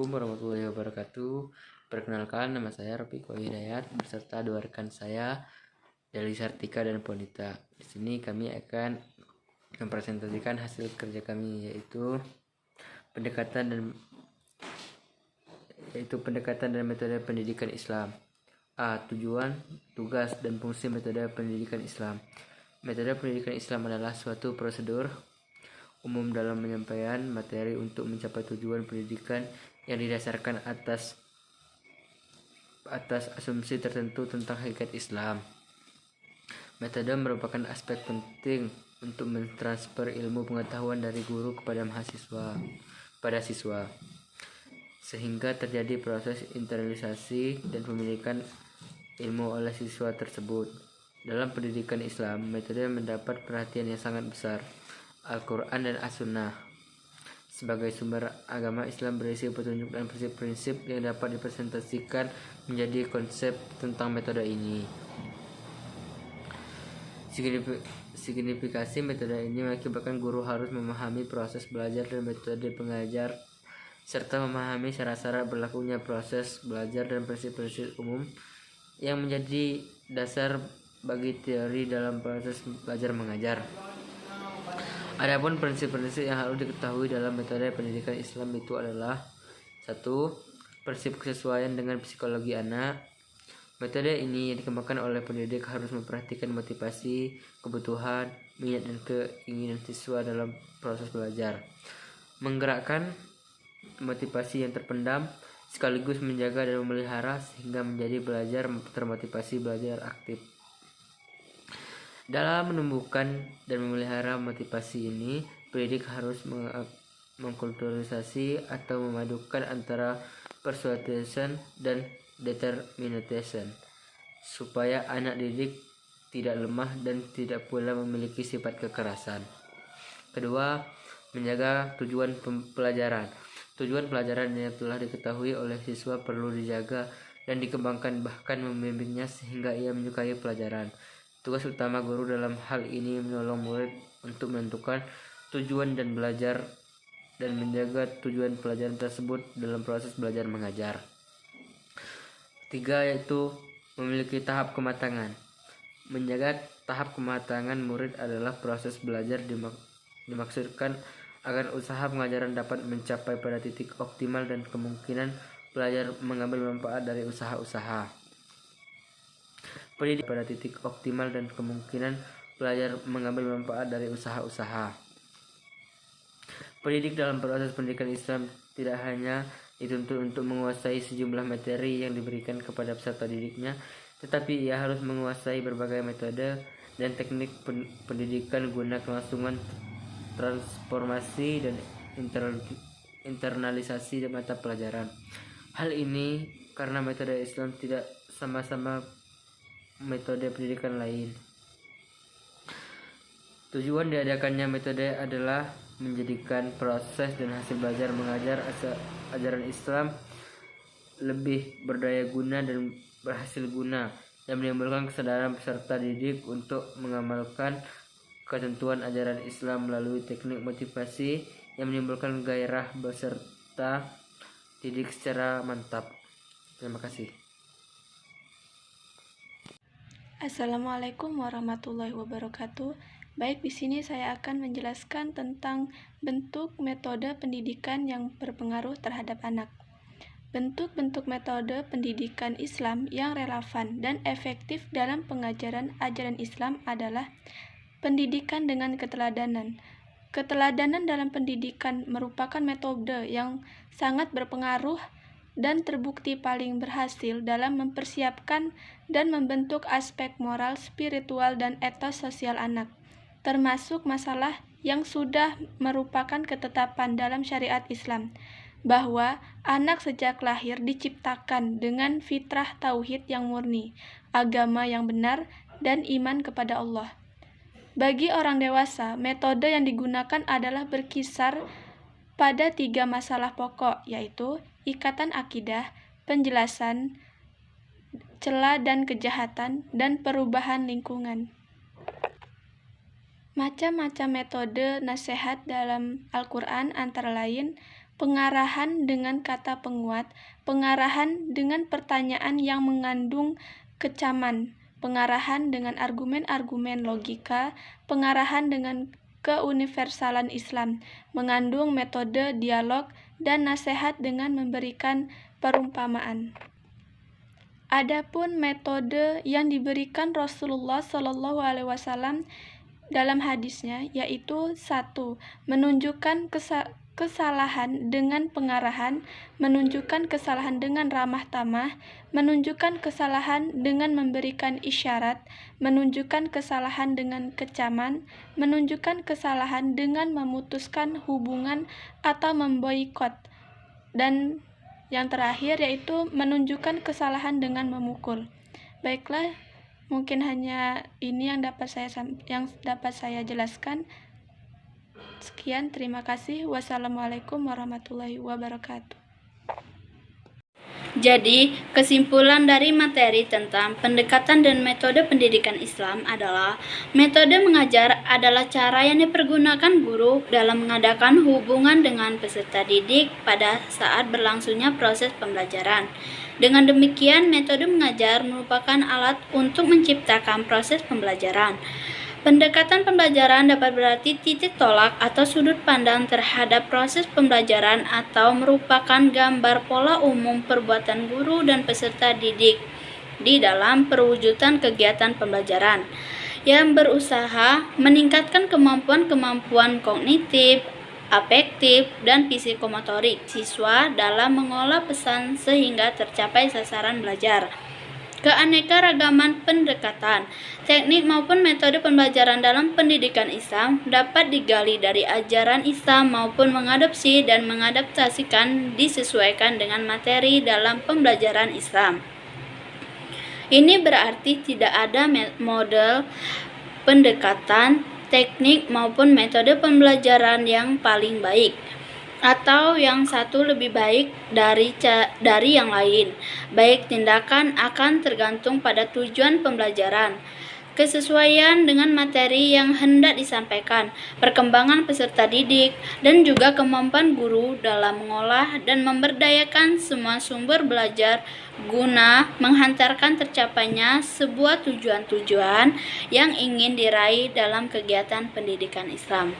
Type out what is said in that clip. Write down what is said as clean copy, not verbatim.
Assalamualaikum warahmatullahi wabarakatuh. Perkenalkan, nama saya Rafiq Hidayat beserta dua rekan saya, Deli Sartika dan Ponita. Di sini kami akan mempresentasikan hasil kerja kami, yaitu pendekatan dan metode pendidikan Islam. A. Tujuan, tugas, dan fungsi metode pendidikan Islam. Metode pendidikan Islam adalah suatu prosedur umum dalam penyampaian materi untuk mencapai tujuan pendidikan yang didasarkan atas asumsi tertentu tentang hakikat Islam. Metode merupakan aspek penting untuk mentransfer ilmu pengetahuan dari guru kepada siswa, sehingga terjadi proses internalisasi dan pemilikan ilmu oleh siswa tersebut. Dalam pendidikan Islam, metode mendapat perhatian yang sangat besar. Al-Quran dan As-Sunnah sebagai sumber agama Islam berisi petunjuk dan prinsip-prinsip yang dapat dipresentasikan menjadi konsep tentang metode ini. Signifikasi metode ini mengakibatkan guru harus memahami proses belajar dan metode pengajar, serta memahami syarat-syarat berlakunya proses belajar dan prinsip-prinsip umum yang menjadi dasar bagi teori dalam proses belajar mengajar. Adapun prinsip-prinsip yang harus diketahui dalam metode pendidikan Islam itu adalah 1. Prinsip kesesuaian dengan psikologi anak. Metode ini yang dikembangkan oleh pendidik harus memperhatikan motivasi, kebutuhan, minat dan keinginan siswa dalam proses belajar. Menggerakkan motivasi yang terpendam sekaligus menjaga dan memelihara sehingga menjadi belajar termotivasi belajar aktif. Dalam menumbuhkan dan memelihara motivasi ini, pendidik harus mengkulturisasi atau memadukan antara persuasion dan determination, supaya anak didik tidak lemah dan tidak pula memiliki sifat kekerasan. Kedua, menjaga tujuan pelajaran. Tujuan pelajaran yang telah diketahui oleh siswa perlu dijaga dan dikembangkan, bahkan membimbingnya sehingga ia menyukai pelajaran. Tugas utama guru dalam hal ini menolong murid untuk menentukan tujuan dan belajar dan menjaga tujuan pelajaran tersebut dalam proses belajar mengajar. 3. Yaitu memiliki tahap kematangan. Menjaga tahap kematangan murid adalah proses belajar dimaksudkan agar usaha pengajaran dapat mencapai pada titik optimal dan kemungkinan pelajar mengambil manfaat dari usaha-usaha. Pendidik pada titik optimal dan kemungkinan pelajar mengambil manfaat dari usaha-usaha. Pendidik dalam proses pendidikan Islam tidak hanya dituntut untuk menguasai sejumlah materi yang diberikan kepada peserta didiknya, tetapi ia harus menguasai berbagai metode dan teknik pendidikan guna kelangsungan transformasi dan internalisasi mata pelajaran. Hal ini karena metode Islam tidak sama-sama metode pendidikan lain. Tujuan diadakannya metode adalah menjadikan proses dan hasil belajar mengajar ajaran Islam lebih berdaya guna dan berhasil guna, dan menimbulkan kesadaran peserta didik untuk mengamalkan ketentuan ajaran Islam melalui teknik motivasi yang menimbulkan gairah peserta didik secara mantap. Terima kasih. Assalamualaikum warahmatullahi wabarakatuh. Baik, di sini saya akan menjelaskan tentang bentuk metode pendidikan yang berpengaruh terhadap anak. Bentuk-bentuk metode pendidikan Islam yang relevan dan efektif dalam pengajaran ajaran Islam adalah pendidikan dengan keteladanan. Keteladanan dalam pendidikan merupakan metode yang sangat berpengaruh dan terbukti paling berhasil dalam mempersiapkan dan membentuk aspek moral, spiritual, dan etos sosial anak, termasuk masalah yang sudah merupakan ketetapan dalam syariat Islam, bahwa anak sejak lahir diciptakan dengan fitrah tauhid yang murni, agama yang benar, dan iman kepada Allah. Bagi orang dewasa, metode yang digunakan adalah berkisar pada 3 masalah pokok, yaitu ikatan akidah, penjelasan celah dan kejahatan, dan perubahan lingkungan. Macam-macam metode nasihat dalam Al-Quran antara lain pengarahan dengan kata penguat, pengarahan dengan pertanyaan yang mengandung kecaman, pengarahan dengan argumen-argumen logika, pengarahan dengan keuniversalan Islam, mengandung metode dialog dan nasihat dengan memberikan perumpamaan. Adapun metode yang diberikan Rasulullah Shallallahu Alaihi Wasallam dalam hadisnya yaitu 1. Menunjukkan kesalahan dengan pengarahan, menunjukkan kesalahan dengan ramah tamah, menunjukkan kesalahan dengan memberikan isyarat, menunjukkan kesalahan dengan kecaman, menunjukkan kesalahan dengan memutuskan hubungan atau memboikot, dan yang terakhir yaitu menunjukkan kesalahan dengan memukul. Baiklah, mungkin hanya ini yang dapat saya jelaskan. Sekian, terima kasih. Wassalamualaikum warahmatullahi wabarakatuh. Jadi, kesimpulan dari materi tentang pendekatan dan metode pendidikan Islam adalah metode mengajar adalah cara yang dipergunakan guru dalam mengadakan hubungan dengan peserta didik pada saat berlangsungnya proses pembelajaran. Dengan demikian, metode mengajar merupakan alat untuk menciptakan proses pembelajaran. Pendekatan pembelajaran dapat berarti titik tolak atau sudut pandang terhadap proses pembelajaran atau merupakan gambar pola umum perbuatan guru dan peserta didik di dalam perwujudan kegiatan pembelajaran yang berusaha meningkatkan kemampuan-kemampuan kognitif, afektif, dan psikomotorik siswa dalam mengolah pesan sehingga tercapai sasaran belajar. Keanekaragaman pendekatan, teknik maupun metode pembelajaran dalam pendidikan Islam dapat digali dari ajaran Islam maupun mengadopsi dan mengadaptasikan disesuaikan dengan materi dalam pembelajaran Islam. Ini berarti tidak ada model pendekatan, teknik maupun metode pembelajaran yang paling baik atau yang satu lebih baik dari yang lain. Baik tindakan akan tergantung pada tujuan pembelajaran, kesesuaian dengan materi yang hendak disampaikan, perkembangan peserta didik, dan juga kemampuan guru dalam mengolah dan memberdayakan semua sumber belajar guna menghantarkan tercapainya sebuah tujuan-tujuan yang ingin diraih dalam kegiatan pendidikan Islam.